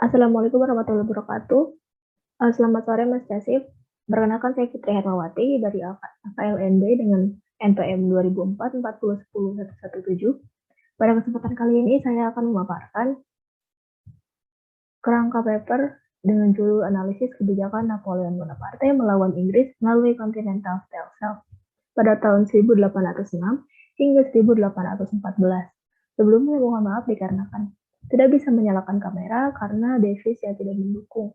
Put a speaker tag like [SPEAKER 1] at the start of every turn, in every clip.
[SPEAKER 1] Assalamualaikum warahmatullahi wabarakatuh. Selamat sore Mas Dasif. Perkenalkan saya Fitri Hermawati dari AKLNB dengan NPM 2004-4010-117. Pada kesempatan kali ini saya akan memaparkan kerangka paper dengan judul analisis kebijakan Napoleon Bonaparte melawan Inggris melalui Continental Shelf pada tahun 1806 hingga 1814. Sebelumnya mohon maaf dikarenakan tidak bisa menyalakan kamera karena device yang tidak mendukung.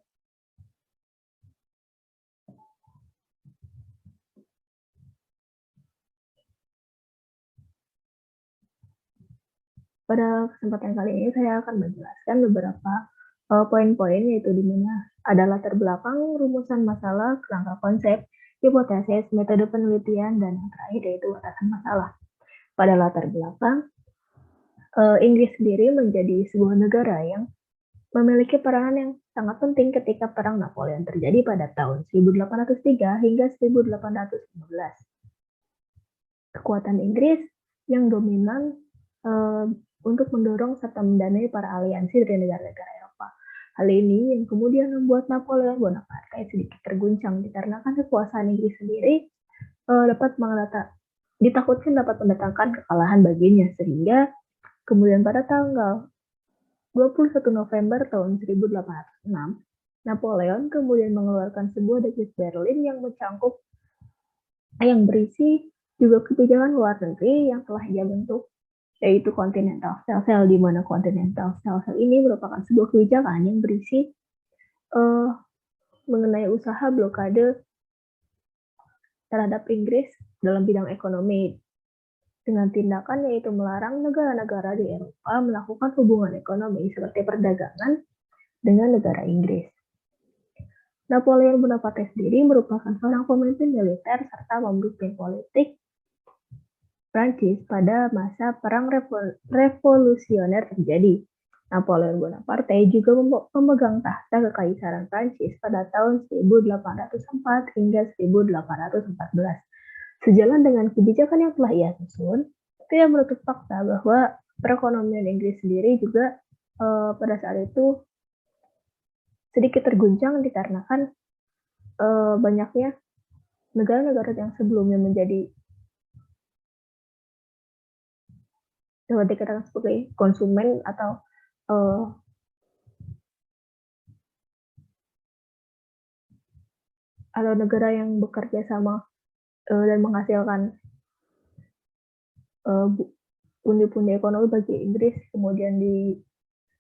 [SPEAKER 1] Pada kesempatan kali ini saya akan menjelaskan beberapa poin-poin, yaitu di mana ada latar belakang, rumusan masalah, kerangka konsep, hipotesis, metode penelitian, dan yang terakhir yaitu batasan masalah. Pada latar belakang, Inggris sendiri menjadi sebuah negara yang memiliki peranan yang sangat penting ketika Perang Napoleon terjadi pada tahun 1803 hingga 1815. Kekuatan Inggris yang dominan untuk mendorong serta mendanai para aliansi dari negara-negara Eropa. Hal ini yang kemudian membuat Napoleon Bonaparte sedikit terguncang dikarenakan kekuasaan Inggris sendiri ditakutkan dapat mendatangkan kekalahan baginya, sehingga kemudian pada tanggal 21 November tahun 1806, Napoleon kemudian mengeluarkan sebuah dekret Berlin yang berisi juga kebijakan luar negeri yang telah ia bentuk, yaitu Continental Shelf, di mana Continental Shelf ini merupakan sebuah kebijakan yang berisi mengenai usaha blokade terhadap Inggris dalam bidang ekonomi, dengan tindakan yaitu melarang negara-negara di Eropa melakukan hubungan ekonomi seperti perdagangan dengan negara Inggris. Napoleon Bonaparte sendiri merupakan seorang pemimpin militer serta pemimpin politik Prancis pada masa Perang Revolusioner terjadi. Napoleon Bonaparte juga memegang tahta Kekaisaran Prancis pada tahun 1804 hingga 1814. Sejalan dengan kebijakan yang telah ia susun, tidak menutup fakta bahwa perekonomian Inggris sendiri juga pada saat itu sedikit terguncang dikarenakan banyaknya negara-negara yang sebelumnya menjadi dapat dikatakan sebagai konsumen atau negara yang bekerja sama dan menghasilkan pundi-pundi ekonomi bagi Inggris, kemudian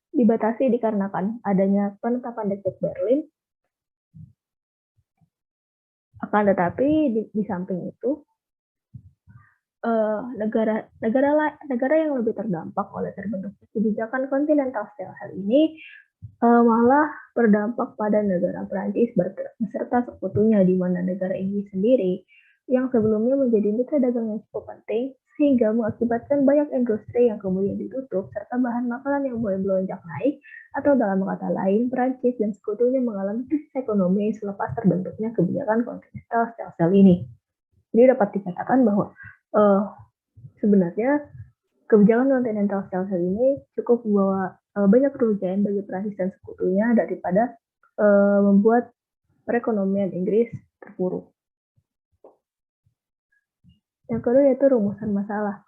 [SPEAKER 1] dibatasi dikarenakan adanya penetapan dekret Berlin. Akan tetapi di samping itu, negara yang lebih terdampak oleh terbentuknya kebijakan Continental Shelf ini malah berdampak pada negara Prancis beserta sekutunya, di mana negara Inggris sendiri yang sebelumnya menjadi mitra dagang yang cukup penting, sehingga mengakibatkan banyak industri yang kemudian ditutup serta bahan makanan yang mulai melonjak naik, atau dalam kata lain Prancis dan sekutunya mengalami krisis ekonomi selepas terbentuknya kebijakan Continental Shelf ini. Jadi dapat dikatakan bahwa sebenarnya kebijakan Continental Shelf ini cukup membawa banyak kerugian bagi Prancis dan sekutunya daripada membuat perekonomian Inggris terpuruk. Yang kedua yaitu rumusan masalah.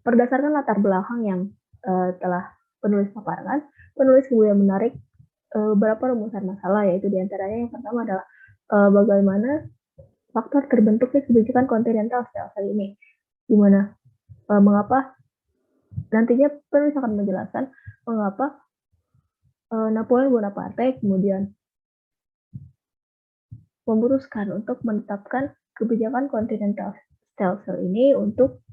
[SPEAKER 1] Berdasarkan latar belakang yang telah penulis paparkan, penulis kemudian menarik beberapa rumusan masalah, yaitu diantaranya yang pertama adalah bagaimana faktor terbentuknya kebijakan Continental Shelf ini, di mana mengapa nantinya penulis akan menjelaskan mengapa Napoleon Bonaparte kemudian memutuskan untuk menetapkan kebijakan Continental Shelf ini untuk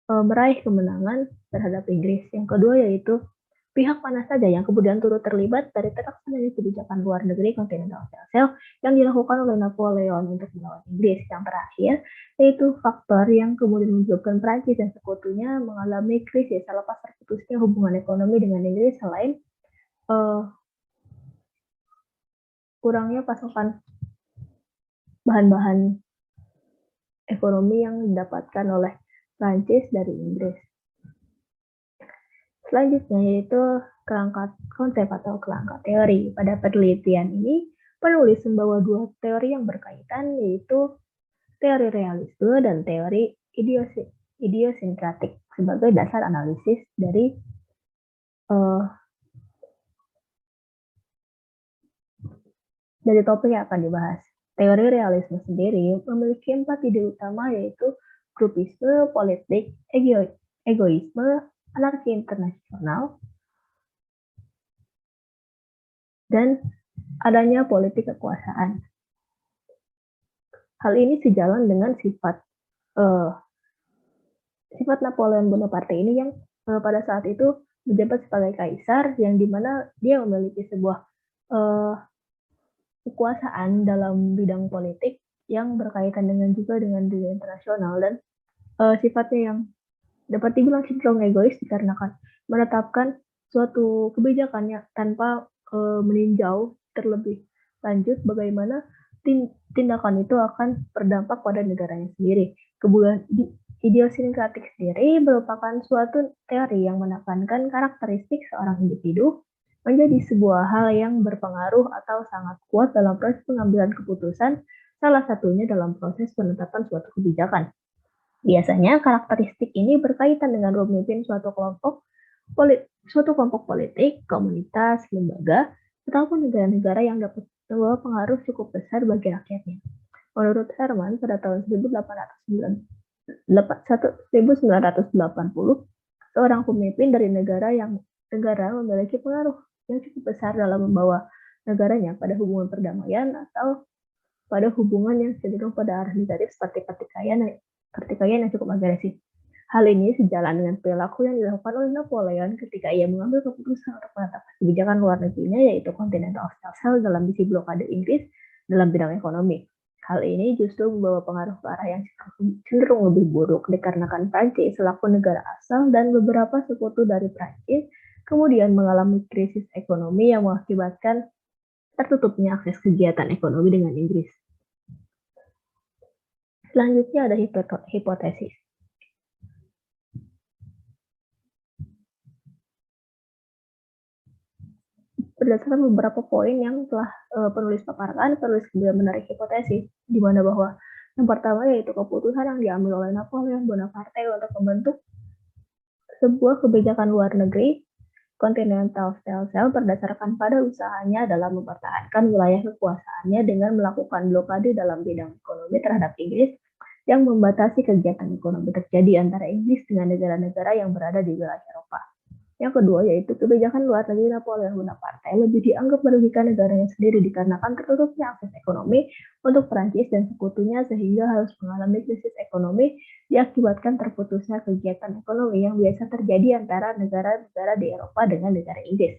[SPEAKER 1] meraih kemenangan terhadap Inggris. Yang kedua yaitu pihak mana saja yang kemudian turut terlibat dari terlaksananya kebijakan luar negeri Continental Shelf yang dilakukan oleh Napoleon untuk melawan Inggris. Yang terakhir yaitu faktor yang kemudian menyebabkan Prancis dan sekutunya mengalami krisis selepas terputusnya hubungan ekonomi dengan Inggris, selain kurangnya pasokan bahan-bahan ekonomi yang didapatkan oleh Prancis dari Inggris. Selanjutnya yaitu konsep atau kerangka teori. Pada penelitian ini, penulis membawa dua teori yang berkaitan, yaitu teori realisme dan teori idiosinkratik sebagai dasar analisis dari topik yang akan dibahas. Teori realisme sendiri memiliki 4 ide utama, yaitu grupisme, politik, egoisme, anarki internasional, dan adanya politik kekuasaan. Hal ini sejalan dengan sifat Napoleon Bonaparte ini yang pada saat itu menjabat sebagai kaisar, yang dimana dia memiliki sebuah kekuasaan dalam bidang politik yang berkaitan juga dengan dunia internasional, dan sifatnya yang dapat dibilang cenderung egois dikarenakan menetapkan suatu kebijakannya tanpa meninjau terlebih lanjut bagaimana tindakan itu akan berdampak pada negaranya sendiri. Kemudian idiosinkratik sendiri merupakan suatu teori yang menekankan karakteristik seorang individu menjadi sebuah hal yang berpengaruh atau sangat kuat dalam proses pengambilan keputusan, salah satunya dalam proses penetapan suatu kebijakan. Biasanya karakteristik ini berkaitan dengan pemimpin suatu kelompok politik, komunitas, lembaga, ataupun negara-negara yang dapat membawa pengaruh cukup besar bagi rakyatnya. Menurut Herman, pada tahun 1980, seorang pemimpin dari negara memiliki pengaruh yang cukup besar dalam membawa negaranya pada hubungan perdamaian atau pada hubungan yang cenderung pada arah negatif seperti pertikaian yang cukup agresif. Hal ini sejalan dengan perilaku yang dilakukan oleh Napoleon ketika ia mengambil keputusan untuk menetapkan kebijakan luar negerinya, yaitu Continental Self dalam misi blokade Inggris dalam bidang ekonomi. Hal ini justru membawa pengaruh ke arah yang cenderung lebih buruk dikarenakan Prancis selaku negara asal dan beberapa sekutu dari Prancis kemudian mengalami krisis ekonomi yang mengakibatkan tertutupnya akses kegiatan ekonomi dengan Inggris. Selanjutnya ada hipotesis. Berdasarkan beberapa poin yang telah penulis paparkan, penulis kemudian menarik hipotesis, di mana bahwa yang pertama yaitu keputusan yang diambil oleh Napoleon Bonaparte untuk membentuk sebuah kebijakan luar negeri Continental Self berdasarkan pada usahanya dalam mempertahankan wilayah kekuasaannya dengan melakukan blokade dalam bidang ekonomi terhadap Inggris yang membatasi kegiatan ekonomi terjadi antara Inggris dengan negara-negara yang berada di wilayah Eropa. Yang kedua yaitu kebijakan luar negeri Napoleon Bonaparte lebih dianggap merugikan negaranya sendiri dikarenakan tertutupnya akses ekonomi untuk Perancis dan sekutunya sehingga harus mengalami krisis ekonomi diakibatkan terputusnya kegiatan ekonomi yang biasa terjadi antara negara-negara di Eropa dengan negara Inggris.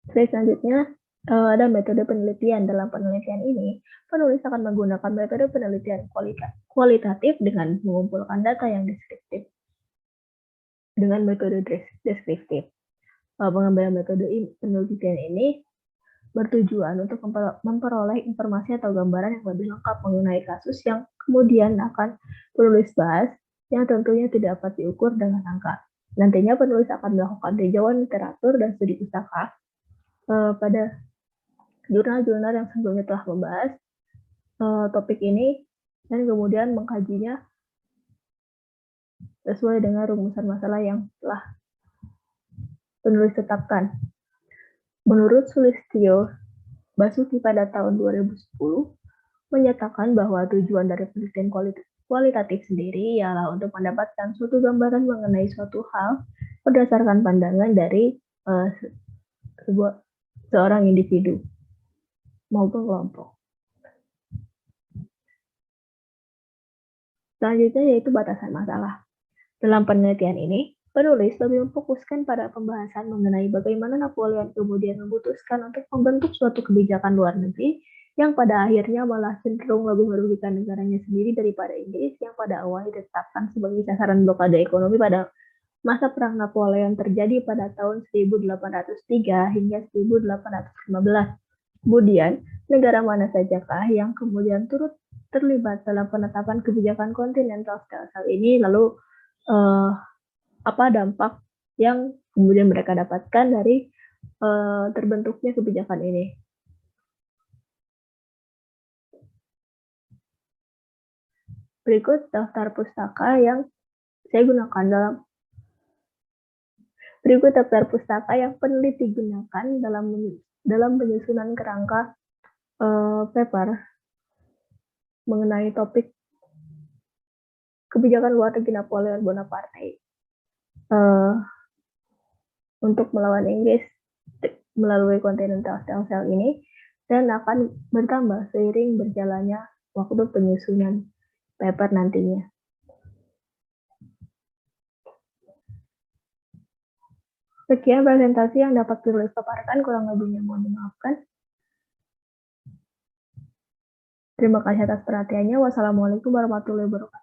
[SPEAKER 1] Selanjutnya ada metode penelitian. Dalam penelitian ini, penulis akan menggunakan metode penelitian kualitatif dengan mengumpulkan data yang deskriptif dengan metode deskriptif. Pengambilan metode penelitian ini bertujuan untuk memperoleh informasi atau gambaran yang lebih lengkap mengenai kasus yang kemudian akan penulis bahas, yang tentunya tidak dapat diukur dengan angka. Nantinya penulis akan melakukan tinjauan literatur dan studi pustaka pada jurnal-jurnal yang sebelumnya telah membahas topik ini dan kemudian mengkajinya sesuai dengan rumusan masalah yang telah penulis tetapkan. Menurut Sulistyo Basuki pada tahun 2010 menyatakan bahwa tujuan dari penelitian kualitatif sendiri ialah untuk mendapatkan suatu gambaran mengenai suatu hal berdasarkan pandangan dari seorang individu maupun kelompok. Selanjutnya yaitu batasan masalah. Dalam penelitian ini, penulis lebih memfokuskan pada pembahasan mengenai bagaimana Napoleon kemudian memutuskan untuk membentuk suatu kebijakan luar negeri yang pada akhirnya malah cenderung lebih merugikan negaranya sendiri daripada Inggris yang pada awalnya ditetapkan sebagai sasaran blokade ekonomi pada masa Perang Napoleon terjadi pada tahun 1803 hingga 1815. Kemudian, negara mana sajakah yang kemudian turut terlibat dalam penetapan kebijakan Continental Self ini, lalu apa dampak yang kemudian mereka dapatkan dari terbentuknya kebijakan ini. Berikut daftar pustaka yang saya gunakan yang peneliti gunakan dalam penyusunan kerangka paper mengenai topik kebijakan luar negeri Napoleon Bonaparte untuk melawan Inggris melalui Continental Cell ini, dan akan bertambah seiring berjalannya waktu penyusunan paper nantinya. Sekian presentasi yang dapat ditulis paparkan, kurang lebihnya mohon dimaafkan. Terima kasih atas perhatiannya. Wassalamualaikum warahmatullahi wabarakatuh.